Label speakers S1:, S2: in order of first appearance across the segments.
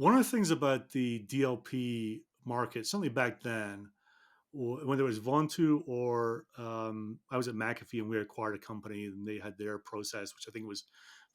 S1: One of the things about the DLP market, certainly back then, when there was Vontu or I was at McAfee and we acquired a company and they had their process, which I think was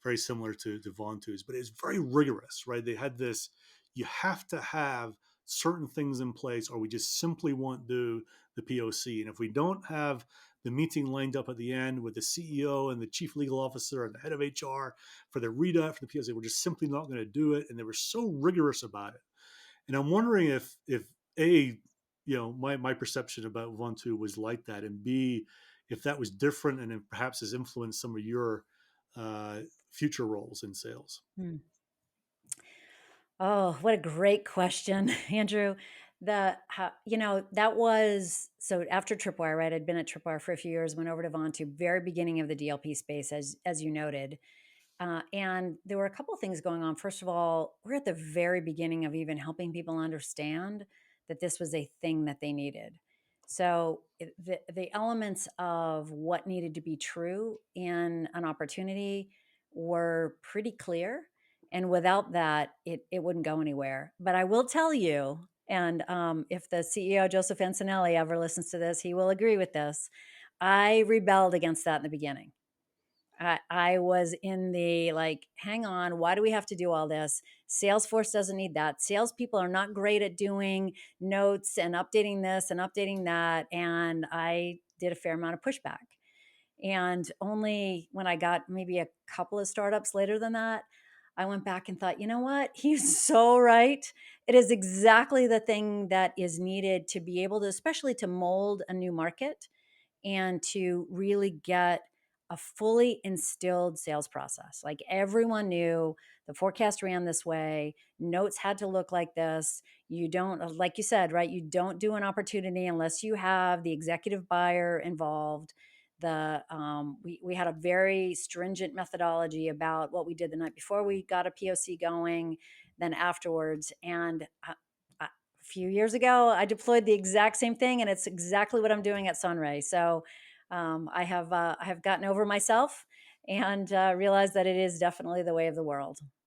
S1: very similar to Vontu's, but it's very rigorous, right? They had this, you have to have certain things in place or we just simply won't do the POC. And if we don't have the meeting lined up at the end with the CEO and the chief legal officer and the head of HR for the read out for the POC, we're just simply not going to do it. And they were so rigorous about it. And I'm wondering if a my perception about Ubuntu was like that, and B, if that was different and it perhaps has influenced some of your uh, future roles in sales.
S2: Hmm. Oh, what a great question, Andrew. That was so after Tripwire, right? I'd been at Tripwire for a few years, went over to Vontu, very beginning of the DLP space, as you noted. And there were a couple of things going on. First of all, we're at the very beginning of even helping people understand that this was a thing that they needed. So the elements of what needed to be true in an opportunity were pretty clear. And without that, it wouldn't go anywhere. But I will tell you, and if the CEO, Joseph Antonelli, ever listens to this, he will agree with this. I rebelled against that in the beginning. I was in the like, hang on, why do we have to do all this? Salesforce doesn't need that. Salespeople are not great at doing notes and updating this and updating that. And I did a fair amount of pushback. And only when I got maybe a couple of startups later than that, I went back and thought, you know what? He's so right. It is exactly the thing that is needed to be able to, especially to mold a new market and to really get a fully instilled sales process. Like everyone knew the forecast ran this way, notes had to look like this. You don't, like you said, right? You don't do an opportunity unless you have the executive buyer involved. We had a very stringent methodology about what we did the night before we got a POC going, then afterwards. And a few years ago, I deployed the exact same thing, and it's exactly what I'm doing at Sonrai. So I have gotten over myself and realized that it is definitely the way of the world.